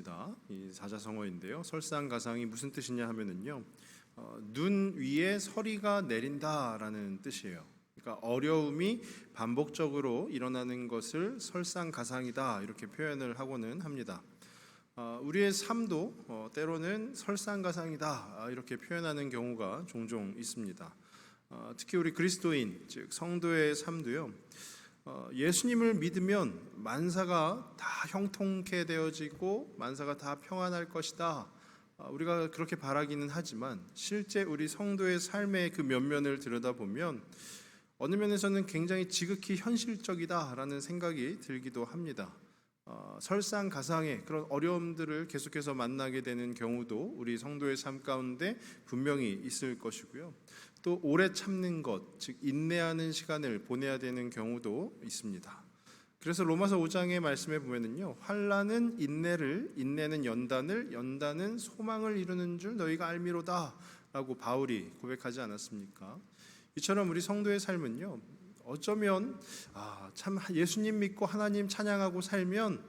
있습니다. 이 사자성어인데요. 설상가상이 무슨 뜻이냐 하면은요, 눈 위에 서리가 내린다라는 뜻이에요. 그러니까 어려움이 반복적으로 일어나는 것을 설상가상이다 이렇게 표현을 하고는 합니다. 우리의 삶도 때로는 설상가상이다 이렇게 표현하는 경우가 종종 있습니다. 특히 우리 그리스도인 즉 성도의 삶도요. 예수님을 믿으면 만사가 다 형통케 되어지고 만사가 다 평안할 것이다. 우리가 그렇게 바라기는 하지만 실제 우리 성도의 삶의 그 면면을 들여다보면 어느 면에서는 굉장히 지극히 현실적이다라는 생각이 들기도 합니다. 설상가상의 그런 어려움들을 계속해서 만나게 되는 경우도 우리 성도의 삶 가운데 분명히 있을 것이고요. 또 오래 참는 것, 즉 인내하는 시간을 보내야 되는 경우도 있습니다. 그래서 로마서 5장의 말씀에 보면은요, 환난은 인내를, 인내는 연단을, 연단은 소망을 이루는 줄 너희가 알미로다라고 바울이 고백하지 않았습니까? 이처럼 우리 성도의 삶은요, 어쩌면 참 예수님 믿고 하나님 찬양하고 살면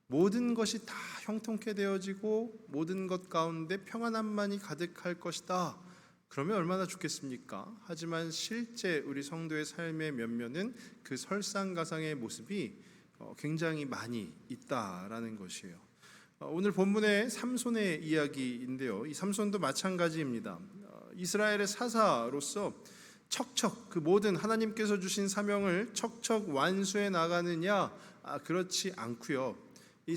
모든 것이 다 형통케 되어지고 모든 것 가운데 평안함만이 가득할 것이다. 그러면 얼마나 좋겠습니까? 하지만 실제 우리 성도의 삶의 면면은 그 설상가상의 모습이 굉장히 많이 있다라는 것이에요. 오늘 본문의 삼손의 이야기인데요. 이 삼손도 마찬가지입니다. 이스라엘의 사사로서 척척 그 모든 하나님께서 주신 사명을 척척 완수해 나가느냐? 그렇지 않고요. 이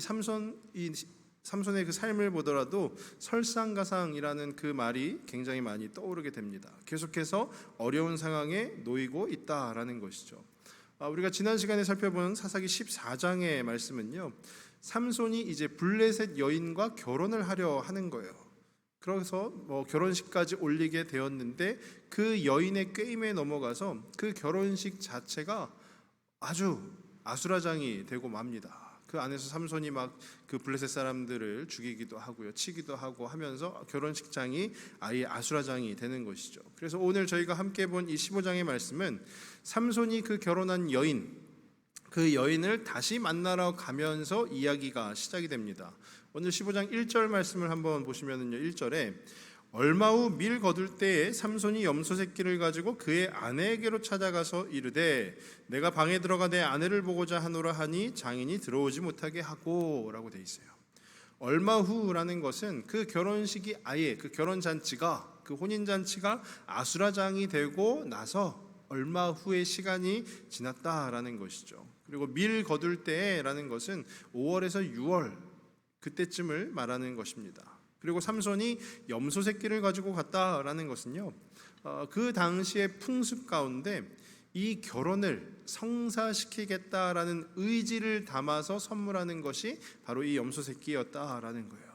삼손의 그 삶을 보더라도 설상가상이라는 그 말이 굉장히 많이 떠오르게 됩니다. 계속해서 어려운 상황에 놓이고 있다라는 것이죠. 우리가 지난 시간에 살펴본 사사기 14장의 말씀은요, 삼손이 이제 블레셋 여인과 결혼을 하려 하는 거예요. 그래서 결혼식까지 올리게 되었는데 그 여인의 꾀임에 넘어가서 그 결혼식 자체가 아주 아수라장이 되고 맙니다. 그 안에서 삼손이 막 그 블레셋 사람들을 죽이기도 하고요, 치기도 하고 하면서 결혼식장이 아예 아수라장이 되는 것이죠. 그래서 오늘 저희가 함께 본 이 15장의 말씀은 삼손이 그 결혼한 여인, 그 여인을 다시 만나러 가면서 이야기가 시작이 됩니다. 오늘 15장 1절 말씀을 한번 보시면은요, 1절에 얼마 후 밀 거둘 때에 삼손이 염소 새끼를 가지고 그의 아내에게로 찾아가서 이르되 내가 방에 들어가 내 아내를 보고자 하노라 하니 장인이 들어오지 못하게 하고 라고 돼 있어요. 얼마 후라는 것은 그 결혼식이 아예 그 결혼잔치가 그 혼인잔치가 아수라장이 되고 나서 얼마 후의 시간이 지났다라는 것이죠. 그리고 밀 거둘 때라는 것은 5월에서 6월 그때쯤을 말하는 것입니다. 그리고 삼손이 염소 새끼를 가지고 갔다라는 것은요, 그 당시의 풍습 가운데 이 결혼을 성사시키겠다라는 의지를 담아서 선물하는 것이 바로 이 염소 새끼였다라는 거예요.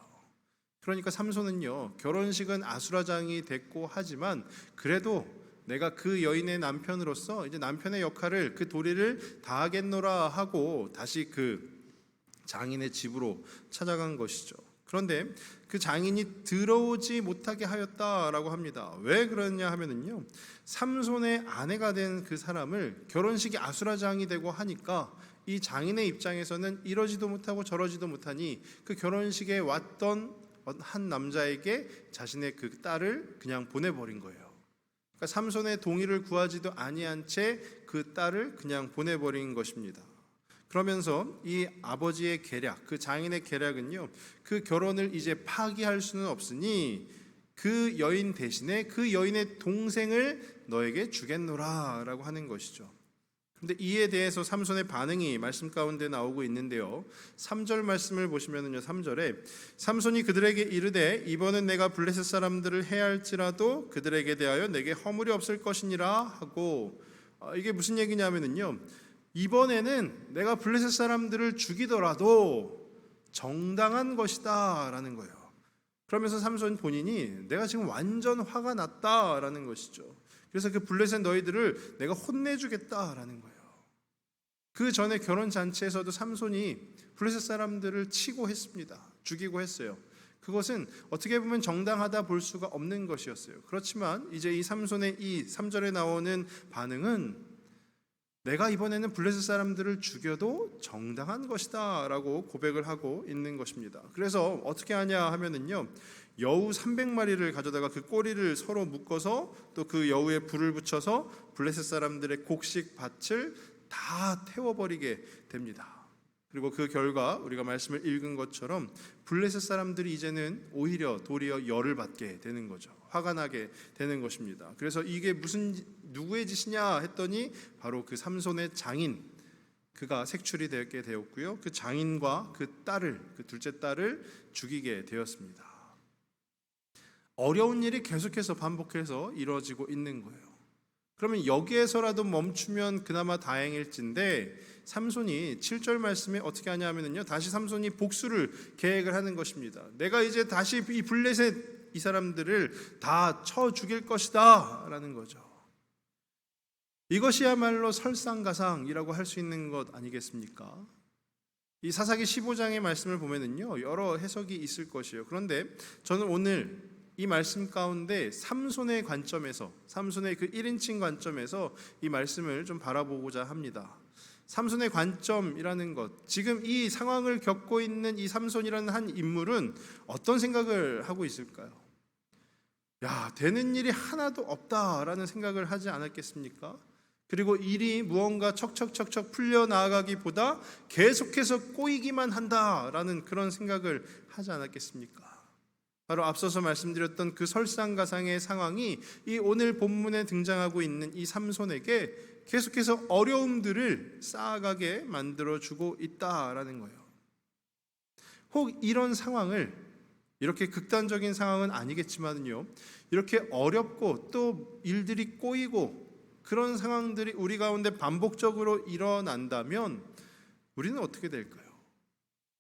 그러니까 삼손은요, 결혼식은 아수라장이 됐고 하지만 그래도 내가 그 여인의 남편으로서 이제 남편의 역할을 그 도리를 다하겠노라 하고 다시 그 장인의 집으로 찾아간 것이죠. 그런데 그 장인이 들어오지 못하게 하였다라고 합니다. 왜 그러냐 하면은요, 삼손의 아내가 된 그 사람을 결혼식이 아수라장이 되고 하니까 이 장인의 입장에서는 이러지도 못하고 저러지도 못하니 그 결혼식에 왔던 한 남자에게 자신의 그 딸을 그냥 보내버린 거예요. 그러니까 삼손의 동의를 구하지도 아니한 채 그 딸을 그냥 보내버린 것입니다. 그러면서 이 아버지의 계략, 그 장인의 계략은요, 그 결혼을 이제 파기할 수는 없으니 그 여인 대신에 그 여인의 동생을 너에게 주겠노라 라고 하는 것이죠. 그런데 이에 대해서 삼손의 반응이 말씀 가운데 나오고 있는데요, 3절 말씀을 보시면요, 3절에 삼손이 그들에게 이르되 이번은 내가 블레셋 사람들을 해할지라도 그들에게 대하여 내게 허물이 없을 것이니라 하고, 이게 무슨 얘기냐면요, 이번에는 내가 블레셋 사람들을 죽이더라도 정당한 것이다 라는 거예요. 그러면서 삼손 본인이 내가 지금 완전 화가 났다라는 것이죠. 그래서 그 블레셋 너희들을 내가 혼내주겠다라는 거예요. 그 전에 결혼잔치에서도 삼손이 블레셋 사람들을 치고 했습니다. 죽이고 했어요. 그것은 어떻게 보면 정당하다 볼 수가 없는 것이었어요. 그렇지만 이제 이 삼손의 이 3절에 나오는 반응은 내가 이번에는 블레셋 사람들을 죽여도 정당한 것이다 라고 고백을 하고 있는 것입니다. 그래서 어떻게 하냐 하면은요, 여우 300마리를 가져다가 그 꼬리를 서로 묶어서 또 그 여우에 불을 붙여서 블레셋 사람들의 곡식 밭을 다 태워버리게 됩니다. 그리고 그 결과 우리가 말씀을 읽은 것처럼 블레셋 사람들이 이제는 오히려 도리어 열을 받게 되는 거죠. 화가 나게 되는 것입니다. 그래서 이게 무슨 누구의 짓이냐 했더니 바로 그 삼손의 장인, 그가 색출이 되게 되었고요. 그 장인과 그 딸을, 그 둘째 딸을 죽이게 되었습니다. 어려운 일이 계속해서 반복해서 이루어지고 있는 거예요. 그러면 여기에서라도 멈추면 그나마 다행일진데, 삼손이 7절 말씀에 어떻게 하냐 하면요, 다시 삼손이 복수를 계획을 하는 것입니다. 내가 이제 다시 이 블레셋 이 사람들을 다 쳐 죽일 것이다 라는 거죠. 이것이야말로 설상가상이라고 할 수 있는 것 아니겠습니까? 이 사사기 15장의 말씀을 보면은요, 여러 해석이 있을 것이에요. 그런데 저는 오늘 이 말씀 가운데 삼손의 관점에서, 삼손의 그 1인칭 관점에서 이 말씀을 좀 바라보고자 합니다. 삼손의 관점이라는 것, 지금 이 상황을 겪고 있는 이 삼손이라는 한 인물은 어떤 생각을 하고 있을까요? 야, 되는 일이 하나도 없다라는 생각을 하지 않았겠습니까? 그리고 일이 무언가 척척척척 풀려나가기보다 계속해서 꼬이기만 한다라는 그런 생각을 하지 않았겠습니까? 바로 앞서서 말씀드렸던 그 설상가상의 상황이 이 오늘 본문에 등장하고 있는 이 삼손에게 계속해서 어려움들을 쌓아가게 만들어주고 있다라는 거예요. 혹 이런 상황을, 이렇게 극단적인 상황은 아니겠지만요, 이렇게 어렵고 또 일들이 꼬이고 그런 상황들이 우리 가운데 반복적으로 일어난다면 우리는 어떻게 될까요?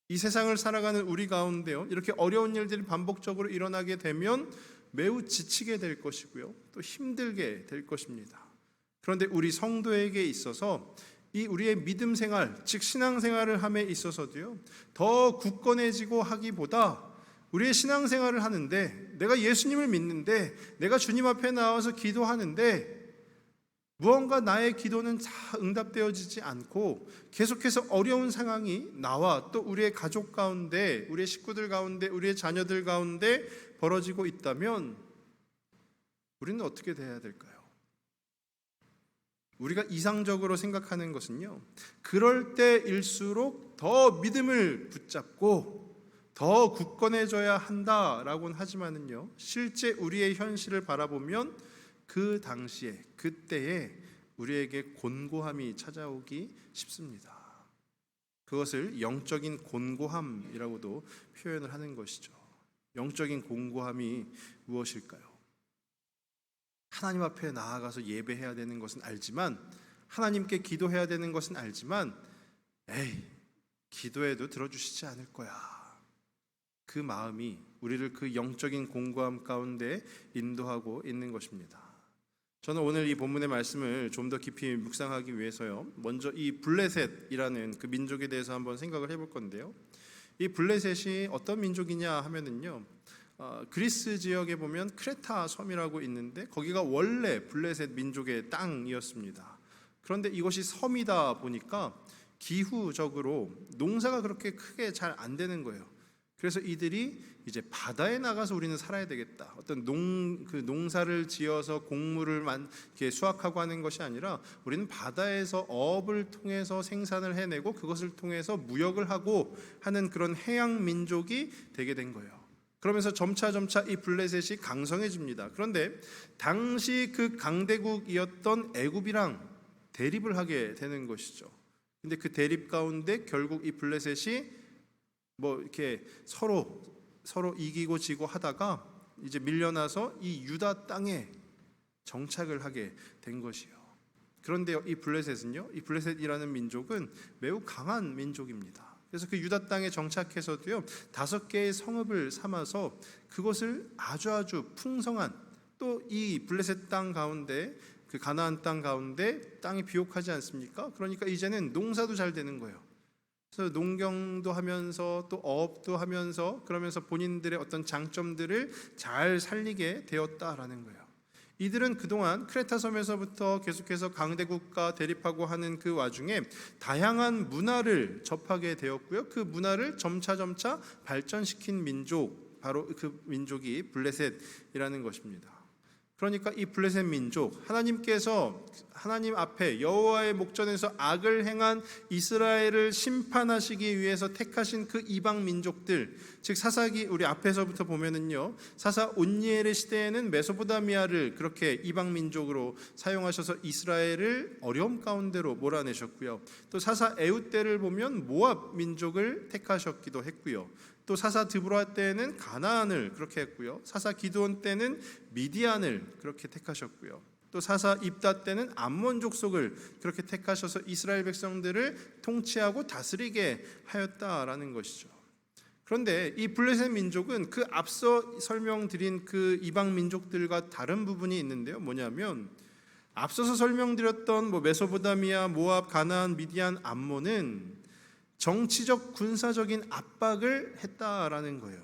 이 세상을 살아가는 우리 가운데요, 이렇게 어려운 일들이 반복적으로 일어나게 되면 매우 지치게 될 것이고요, 또 힘들게 될 것입니다. 그런데 우리 성도에게 있어서 이 우리의 믿음 생활, 즉 신앙 생활을 함에 있어서도요, 더 굳건해지고 하기보다 우리의 신앙 생활을 하는데, 내가 예수님을 믿는데, 내가 주님 앞에 나와서 기도하는데 무언가 나의 기도는 다 응답되어지지 않고 계속해서 어려운 상황이 나와 또 우리의 가족 가운데, 우리의 식구들 가운데, 우리의 자녀들 가운데 벌어지고 있다면 우리는 어떻게 돼야 될까요? 우리가 이상적으로 생각하는 것은요, 그럴 때일수록 더 믿음을 붙잡고 더 굳건해져야 한다라고는 하지만은요, 실제 우리의 현실을 바라보면 그 당시에, 그때에 우리에게 곤고함이 찾아오기 쉽습니다. 그것을 영적인 곤고함이라고도 표현을 하는 것이죠. 영적인 곤고함이 무엇일까요? 하나님 앞에 나아가서 예배해야 되는 것은 알지만, 하나님께 기도해야 되는 것은 알지만, 기도해도 들어주시지 않을 거야. 그 마음이 우리를 그 영적인 곤고함 가운데 인도하고 있는 것입니다. 저는 오늘 이 본문의 말씀을 좀 더 깊이 묵상하기 위해서요, 먼저 이 블레셋이라는 그 민족에 대해서 한번 생각을 해볼 건데요, 이 블레셋이 어떤 민족이냐 하면은요, 그리스 지역에 보면 크레타 섬이라고 있는데 거기가 원래 블레셋 민족의 땅이었습니다. 그런데 이것이 섬이다 보니까 기후적으로 농사가 그렇게 크게 잘 안 되는 거예요. 그래서 이들이 이제 바다에 나가서 우리는 살아야 되겠다, 어떤 농사를 지어서 곡물을 이렇게 수확하고 하는 것이 아니라 우리는 바다에서 어업을 통해서 생산을 해내고 그것을 통해서 무역을 하고 하는 그런 해양 민족이 되게 된 거예요. 그러면서 점차 이 블레셋이 강성해집니다. 그런데 당시 그 강대국이었던 애굽이랑 대립을 하게 되는 것이죠. 근데 그 대립 가운데 결국 이 블레셋이 이렇게 서로 이기고 지고 하다가 이제 밀려나서 이 유다 땅에 정착을 하게 된 것이요. 그런데 이 블레셋은요, 이 블레셋이라는 민족은 매우 강한 민족입니다. 그래서 그 유다 땅에 정착해서도요, 5개의 성읍을 삼아서 그것을 아주 풍성한, 또 이 블레셋 땅 가운데, 그 가나안 땅 가운데 땅이 비옥하지 않습니까? 그러니까 이제는 농사도 잘 되는 거예요. 그래서 농경도 하면서 또 어업도 하면서, 그러면서 본인들의 어떤 장점들을 잘 살리게 되었다라는 거예요. 이들은 그동안 크레타 섬에서부터 계속해서 강대국과 대립하고 하는 그 와중에 다양한 문화를 접하게 되었고요. 그 문화를 점차 발전시킨 민족, 바로 그 민족이 블레셋이라는 것입니다. 그러니까 이 블레셋 민족, 하나님께서 하나님 앞에 여호와의 목전에서 악을 행한 이스라엘을 심판하시기 위해서 택하신 그 이방 민족들, 즉 사사기 우리 앞에서부터 보면은요, 사사 온니엘의 시대에는 메소포타미아를 그렇게 이방 민족으로 사용하셔서 이스라엘을 어려움 가운데로 몰아내셨고요. 또 사사 에훗 때를 보면 모압 민족을 택하셨기도 했고요. 또 사사 드보라 때는 가나안을 그렇게 했고요. 사사 기드온 때는 미디안을 그렇게 택하셨고요. 또 사사 입다 때는 암몬 족속을 그렇게 택하셔서 이스라엘 백성들을 통치하고 다스리게 하였다라는 것이죠. 그런데 이 블레셋 민족은 그 앞서 설명드린 그 이방 민족들과 다른 부분이 있는데요. 뭐냐면 앞서서 설명드렸던 메소포타미아, 모압, 가나안, 미디안, 암몬은 정치적 군사적인 압박을 했다라는 거예요.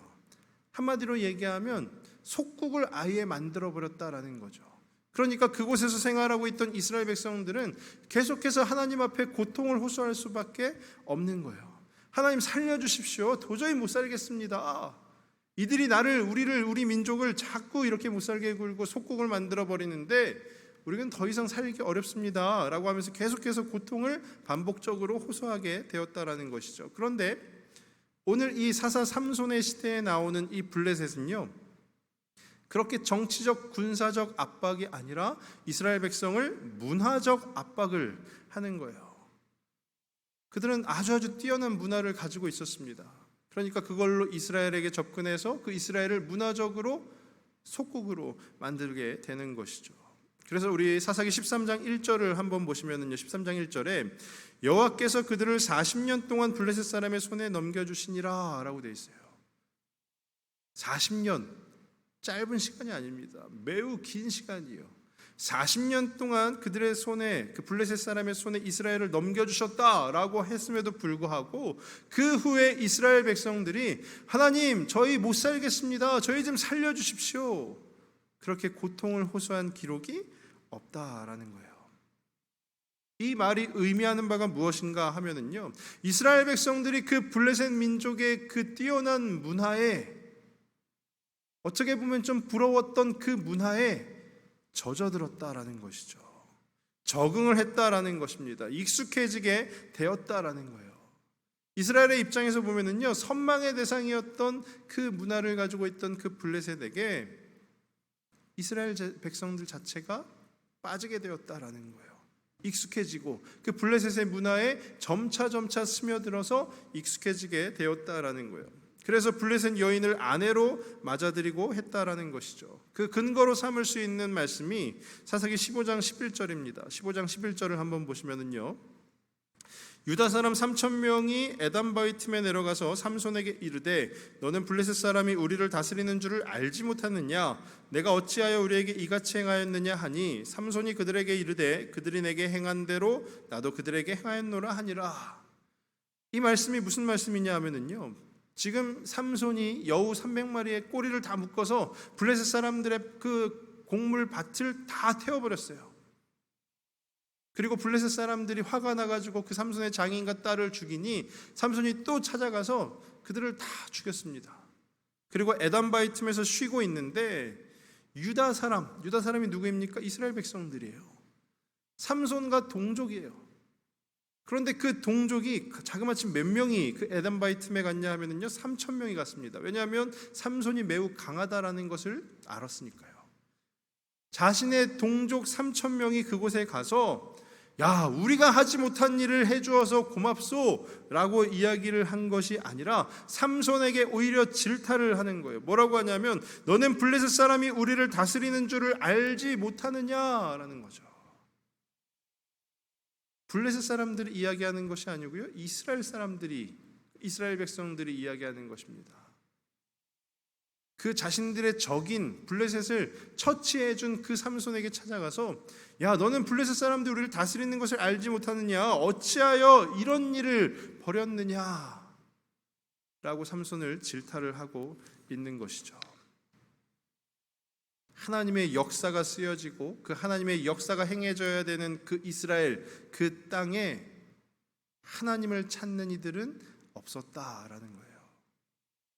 한마디로 얘기하면 속국을 아예 만들어 버렸다라는 거죠. 그러니까 그곳에서 생활하고 있던 이스라엘 백성들은 계속해서 하나님 앞에 고통을 호소할 수밖에 없는 거예요. 하나님 살려주십시오. 도저히 못 살겠습니다. 이들이 우리 민족을 자꾸 이렇게 못 살게 굴고 속국을 만들어 버리는데 우리는 더 이상 살기 어렵습니다 라고 하면서 계속해서 고통을 반복적으로 호소하게 되었다라는 것이죠. 그런데 오늘 이 사사 삼손의 시대에 나오는 이 블레셋은요, 그렇게 정치적 군사적 압박이 아니라 이스라엘 백성을 문화적 압박을 하는 거예요. 그들은 아주 뛰어난 문화를 가지고 있었습니다. 그러니까 그걸로 이스라엘에게 접근해서 그 이스라엘을 문화적으로 속국으로 만들게 되는 것이죠. 그래서 우리 사사기 13장 1절을 한번 보시면은요, 13장 1절에 여호와께서 그들을 40년 동안 블레셋 사람의 손에 넘겨주시니라 라고 되어 있어요. 40년, 짧은 시간이 아닙니다. 매우 긴 시간이에요. 40년 동안 그들의 손에, 그 블레셋 사람의 손에 이스라엘을 넘겨주셨다라고 했음에도 불구하고 그 후에 이스라엘 백성들이 하나님 저희 못 살겠습니다, 저희 좀 살려주십시오, 그렇게 고통을 호소한 기록이 없다라는 거예요. 이 말이 의미하는 바가 무엇인가 하면은요, 이스라엘 백성들이 그 블레셋 민족의 그 뛰어난 문화에, 어떻게 보면 좀 부러웠던 그 문화에 젖어들었다라는 것이죠. 적응을 했다라는 것입니다. 익숙해지게 되었다라는 거예요. 이스라엘의 입장에서 보면은요, 선망의 대상이었던 그 문화를 가지고 있던 그 블레셋에게 이스라엘 백성들 자체가 빠지게 되었다라는 거예요. 익숙해지고 그 블레셋의 문화에 점차 스며들어서 익숙해지게 되었다라는 거예요. 그래서 블레셋 여인을 아내로 맞아들이고 했다라는 것이죠. 그 근거로 삼을 수 있는 말씀이 사사기 15장 11절입니다. 15장 11절을 한번 보시면은요, 유다 사람 3,000명이 에담바위 틈에 내려가서 삼손에게 이르되 너는 블레셋 사람이 우리를 다스리는 줄을 알지 못하느냐? 내가 어찌하여 우리에게 이같이 행하였느냐 하니 삼손이 그들에게 이르되 그들이 내게 행한 대로 나도 그들에게 행하였노라 하니라. 이 말씀이 무슨 말씀이냐 하면은요, 지금 삼손이 여우 300마리의 꼬리를 다 묶어서 블레셋 사람들의 그 곡물 밭을 다 태워버렸어요. 그리고 블레셋 사람들이 화가 나가지고 그 삼손의 장인과 딸을 죽이니 삼손이 또 찾아가서 그들을 다 죽였습니다. 그리고 에담바위 틈에서 쉬고 있는데 유다 사람이 누구입니까? 이스라엘 백성들이에요. 삼손과 동족이에요. 그런데 그 동족이 자그마치 몇 명이 그 에담바위 틈에 갔냐 하면요, 3,000명이 갔습니다. 왜냐하면 삼손이 매우 강하다라는 것을 알았으니까요. 자신의 동족 3,000명이 그곳에 가서 야, 우리가 하지 못한 일을 해주어서 고맙소 라고 이야기를 한 것이 아니라 삼손에게 오히려 질타를 하는 거예요. 뭐라고 하냐면 너는 블레셋 사람이 우리를 다스리는 줄을 알지 못하느냐라는 거죠. 블레셋 사람들이 이야기하는 것이 아니고요, 이스라엘 백성들이 이야기하는 것입니다. 그 자신들의 적인 블레셋을 처치해준 그 삼손에게 찾아가서 야, 너는 블레셋 사람들이 우리를 다스리는 것을 알지 못하느냐? 어찌하여 이런 일을 벌였느냐? 라고 삼손을 질타를 하고 있는 것이죠. 하나님의 역사가 쓰여지고 그 하나님의 역사가 행해져야 되는 그 이스라엘 그 땅에 하나님을 찾는 이들은 없었다라는 거예요.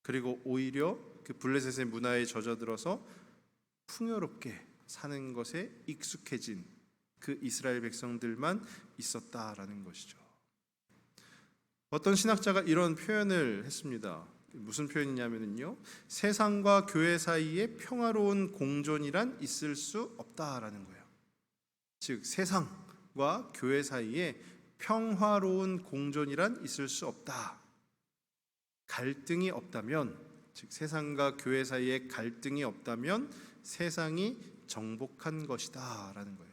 그리고 오히려 그 블레셋의 문화에 젖어들어서 풍요롭게 사는 것에 익숙해진 그 이스라엘 백성들만 있었다라는 것이죠. 어떤 신학자가 이런 표현을 했습니다. 무슨 표현이냐면요, 세상과 교회 사이에 평화로운 공존이란 있을 수 없다라는 거예요. 즉 세상과 교회 사이에 평화로운 공존이란 있을 수 없다. 갈등이 없다면, 즉 세상과 교회 사이에 갈등이 없다면 세상이 정복한 것이다 라는 거예요.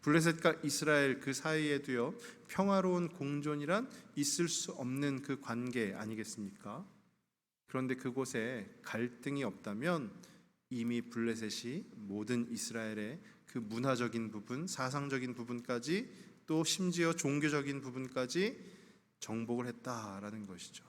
블레셋과 이스라엘 그 사이에도요, 평화로운 공존이란 있을 수 없는 그 관계 아니겠습니까? 그런데 그곳에 갈등이 없다면 이미 블레셋이 모든 이스라엘의 그 문화적인 부분, 사상적인 부분까지 또 심지어 종교적인 부분까지 정복을 했다라는 것이죠.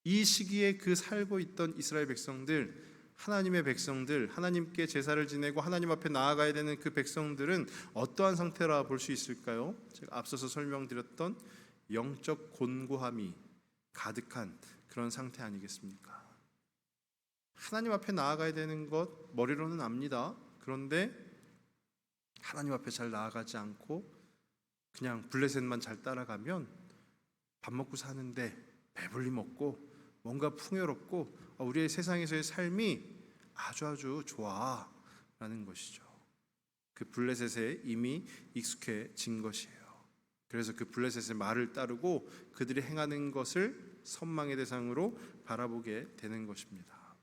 이 시기에 그 살고 있던 이스라엘 백성들, 하나님의 백성들, 하나님께 제사를 지내고 하나님 앞에 나아가야 되는 그 백성들은 어떠한 상태라 볼 수 있을까요? 제가 앞서서 설명드렸던 영적 곤고함이 가득한 그런 상태 아니겠습니까? 하나님 앞에 나아가야 되는 것 머리로는 압니다. 그런데 하나님 앞에 잘 나아가지 않고 그냥 블레셋만 잘 따라가면 밥 먹고 사는데 배불리 먹고 뭔가 풍요롭고 우리의 세상에서의 삶이 아주 좋아라는 것이죠. 그 블레셋에 이미 익숙해진 것이에요. 그래서 그 블레셋의 말을 따르고 그들이 행하는 것을 선망의 대상으로 바라보게 되는 것입니다.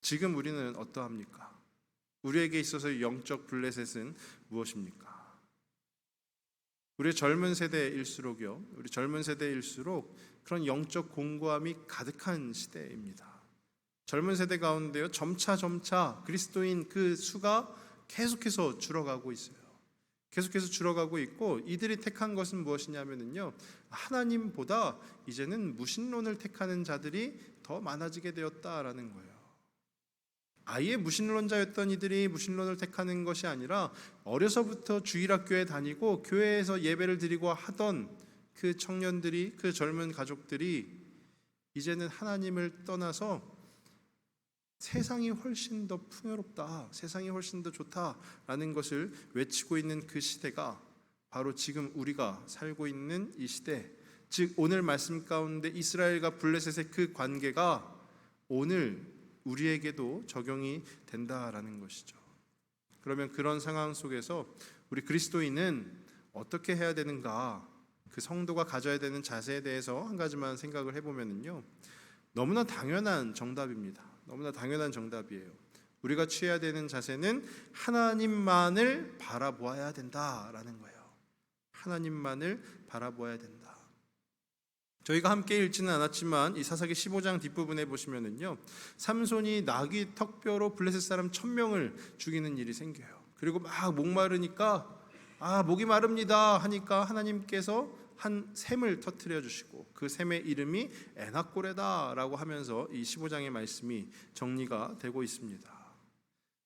지금 우리는 어떠합니까? 우리에게 있어서 영적 블레셋은 무엇입니까? 우리 젊은 세대일수록요, 우리 젊은 세대일수록 그런 영적 공고함이 가득한 시대입니다. 젊은 세대 가운데요, 점차 그리스도인 그 수가 계속해서 줄어가고 있어요. 계속해서 줄어가고 있고, 이들이 택한 것은 무엇이냐면요, 하나님보다 이제는 무신론을 택하는 자들이 더 많아지게 되었다라는 거예요. 아예 무신론자였던 이들이 무신론을 택하는 것이 아니라 어려서부터 주일학교에 다니고 교회에서 예배를 드리고 하던 그 청년들이, 그 젊은 가족들이 이제는 하나님을 떠나서 세상이 훨씬 더 풍요롭다, 세상이 훨씬 더 좋다라는 것을 외치고 있는 그 시대가 바로 지금 우리가 살고 있는 이 시대, 즉 오늘 말씀 가운데 이스라엘과 블레셋의 그 관계가 오늘 우리에게도 적용이 된다라는 것이죠. 그러면 그런 상황 속에서 우리 그리스도인은 어떻게 해야 되는가, 그 성도가 가져야 되는 자세에 대해서 한 가지만 생각을 해보면요, 너무나 당연한 정답입니다. 너무나 당연한 정답이에요. 우리가 취해야 되는 자세는 하나님만을 바라보아야 된다라는 거예요. 하나님만을 바라보아야 된다. 저희가 함께 읽지는 않았지만 이 사사기 15장 뒷부분에 보시면은요, 삼손이 나귀 턱뼈로 블레셋 사람 1000명을 죽이는 일이 생겨요. 그리고 막 목마르니까 목이 마릅니다 하니까 하나님께서 한 샘을 터뜨려 주시고 그 샘의 이름이 에낙고레다라고 하면서 이 15장의 말씀이 정리가 되고 있습니다.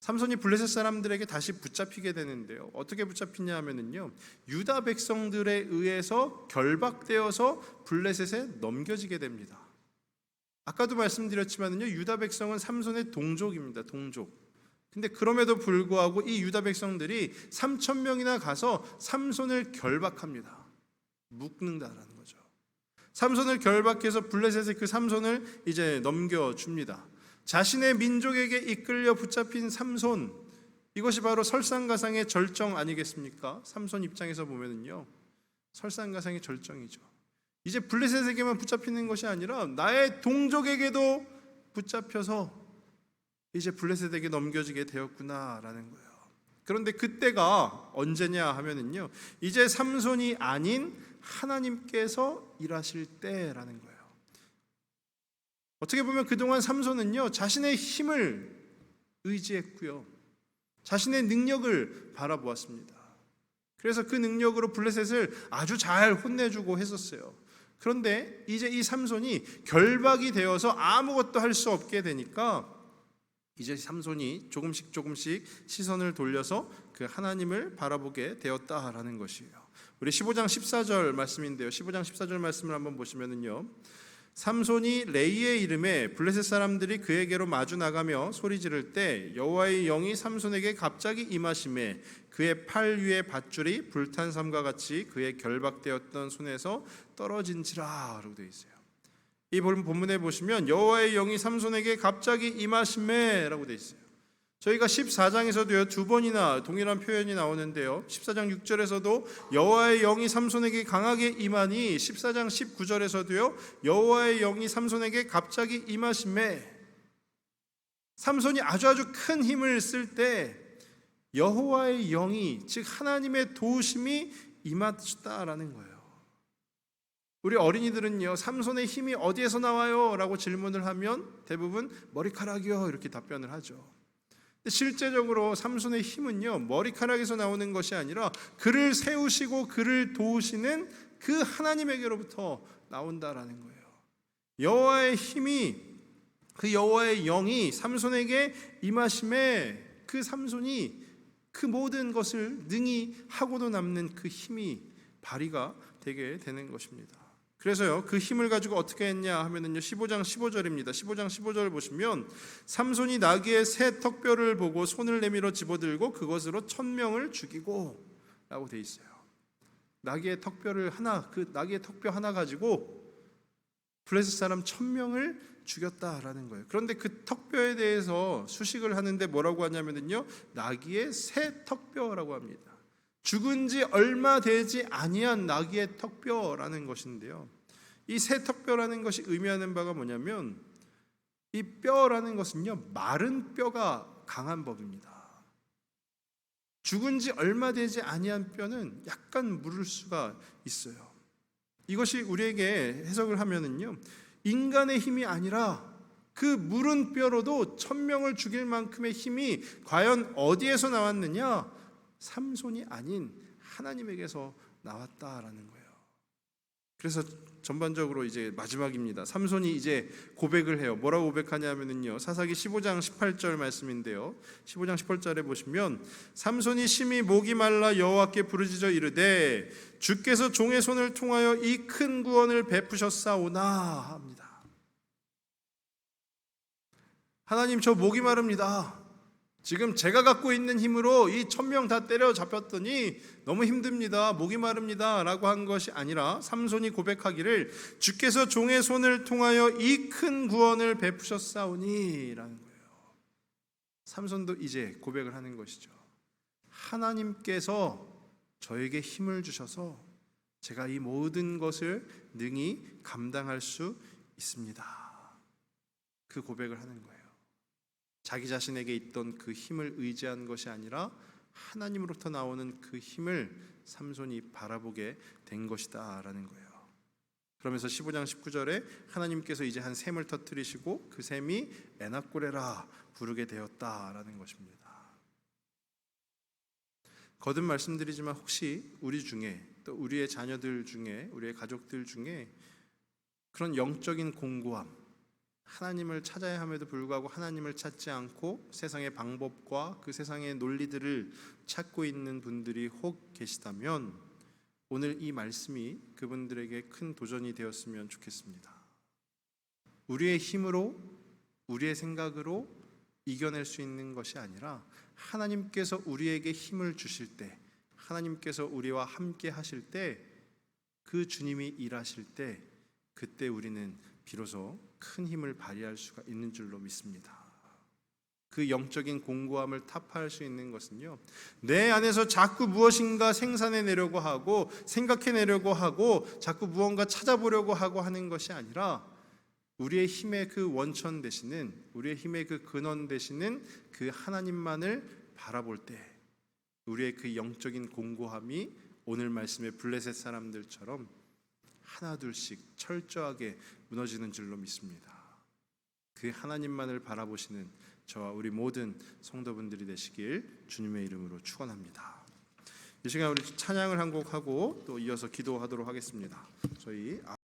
삼손이 블레셋 사람들에게 다시 붙잡히게 되는데요, 어떻게 붙잡히냐 하면은요, 유다 백성들에 의해서 결박되어서 블레셋에 넘겨지게 됩니다. 아까도 말씀드렸지만은요, 유다 백성은 삼손의 동족입니다. 동족. 근데 그럼에도 불구하고 이 유다 백성들이 3000명이나 가서 삼손을 결박합니다. 묶는다라는 거죠. 삼손을 결박해서 블레셋의 그 삼손을 이제 넘겨줍니다. 자신의 민족에게 이끌려 붙잡힌 삼손, 이것이 바로 설상가상의 절정 아니겠습니까? 삼손 입장에서 보면은요, 설상가상의 절정이죠. 이제 블레셋에게만 붙잡히는 것이 아니라 나의 동족에게도 붙잡혀서 이제 블레셋에게 넘겨지게 되었구나라는 거예요. 그런데 그때가 언제냐 하면은요, 이제 삼손이 아닌 하나님께서 일하실 때라는 거예요. 어떻게 보면 그동안 삼손은요, 자신의 힘을 의지했고요, 자신의 능력을 바라보았습니다. 그래서 그 능력으로 블레셋을 아주 잘 혼내주고 했었어요. 그런데 이제 이 삼손이 결박이 되어서 아무것도 할 수 없게 되니까 이제 삼손이 조금씩 시선을 돌려서 그 하나님을 바라보게 되었다라는 것이에요. 우리 15장 14절 말씀인데요. 15장 14절 말씀을 한번 보시면은요. 삼손이 레이의 이름에 블레셋 사람들이 그에게로 마주 나가며 소리 지를 때 여호와의 영이 삼손에게 갑자기 임하심에 그의 팔 위에 밧줄이 불탄 삼과 같이 그의 결박되었던 손에서 떨어진지라라고 되어 있어요. 이 본문에 보시면 여호와의 영이 삼손에게 갑자기 임하심에라고 되어 있어요. 저희가 14장에서도요 2번이나 동일한 표현이 나오는데요. 14장 6절에서도 여호와의 영이 삼손에게 강하게 임하니 14장 19절에서도요 여호와의 영이 삼손에게 갑자기 임하심에, 삼손이 아주 큰 힘을 쓸 때 여호와의 영이, 즉 하나님의 도우심이 임하셨다라는 거예요. 우리 어린이들은요 삼손의 힘이 어디에서 나와요? 라고 질문을 하면 대부분 머리카락이요 이렇게 답변을 하죠. 실제적으로 삼손의 힘은요 머리카락에서 나오는 것이 아니라 그를 세우시고 그를 도우시는 그 하나님에게로부터 나온다라는 거예요. 여호와의 힘이, 그 여호와의 영이 삼손에게 임하심에 그 삼손이 그 모든 것을 능히 하고도 남는 그 힘이 발휘가 되게 되는 것입니다. 그래서요 그 힘을 가지고 어떻게 했냐 하면은요 15장 15절입니다. 15장 15절 보시면 삼손이 나귀의 새 턱뼈를 보고 손을 내밀어 집어들고 그것으로 1000명을 죽이고 라고 돼 있어요. 나귀의 턱뼈를 하나, 그 나귀의 턱뼈 하나 가지고 블레셋 사람 1000명을 죽였다라는 거예요. 그런데 그 턱뼈에 대해서 수식을 하는데 뭐라고 하냐면요 나귀의 새 턱뼈라고 합니다. 죽은 지 얼마 되지 아니한 나귀의 턱뼈라는 것인데요. 이 새 턱뼈라는 것이 의미하는 바가 뭐냐면 이 뼈라는 것은요 마른 뼈가 강한 법입니다. 죽은 지 얼마 되지 아니한 뼈는 약간 무를 수가 있어요. 이것이 우리에게 해석을 하면은요 인간의 힘이 아니라 그 무른 뼈로도 1000명을 죽일 만큼의 힘이 과연 어디에서 나왔느냐? 삼손이 아닌 하나님에게서 나왔다라는 거예요. 그래서 전반적으로 이제 마지막입니다. 삼손이 이제 고백을 해요. 뭐라고 고백하냐면요 사사기 15장 18절 말씀인데요. 15장 18절에 보시면 삼손이 심히 목이 말라 여호와께 부르짖어 이르되 주께서 종의 손을 통하여 이 큰 구원을 베푸셨사오나 합니다. 하나님, 저 목이 마릅니다. 지금 제가 갖고 있는 힘으로 이 1000명 다 때려 잡혔더니 너무 힘듭니다. 목이 마릅니다. 라고 한 것이 아니라 삼손이 고백하기를 주께서 종의 손을 통하여 이 큰 구원을 베푸셨사오니 라는 거예요. 삼손도 이제 고백을 하는 것이죠. 하나님께서 저에게 힘을 주셔서 제가 이 모든 것을 능히 감당할 수 있습니다. 그 고백을 하는 거예요. 자기 자신에게 있던 그 힘을 의지한 것이 아니라 하나님으로부터 나오는 그 힘을 삼손이 바라보게 된 것이다 라는 거예요. 그러면서 15장 19절에 하나님께서 이제 한 샘을 터뜨리시고 그 샘이 에낙고레라 부르게 되었다라는 것입니다. 거듭 말씀드리지만 혹시 우리 중에, 또 우리의 자녀들 중에, 우리의 가족들 중에 그런 영적인 공고함, 하나님을 찾아야 함에도 불구하고 하나님을 찾지 않고 세상의 방법과 그 세상의 논리들을 찾고 있는 분들이 혹 계시다면 오늘 이 말씀이 그분들에게 큰 도전이 되었으면 좋겠습니다. 우리의 힘으로, 우리의 생각으로 이겨낼 수 있는 것이 아니라 하나님께서 우리에게 힘을 주실 때, 하나님께서 우리와 함께 하실 때, 그 주님이 일하실 때, 그때 우리는 비로소 큰 힘을 발휘할 수가 있는 줄로 믿습니다. 그 영적인 공고함을 타파할 수 있는 것은요, 내 안에서 자꾸 무엇인가 생산해내려고 하고 생각해내려고 하고 자꾸 무언가 찾아보려고 하고 하는 것이 아니라 우리의 힘의 그 원천 되시는, 우리의 힘의 그 근원 되시는 그 하나님만을 바라볼 때 우리의 그 영적인 공고함이 오늘 말씀의 블레셋 사람들처럼 하나둘씩 철저하게 무너지는 줄로 믿습니다. 그 하나님만을 바라보시는 저와 우리 모든 성도분들이 되시길 주님의 이름으로 축원합니다. 이 시간 우리 찬양을 한 곡 하고 또 이어서 기도하도록 하겠습니다. 저희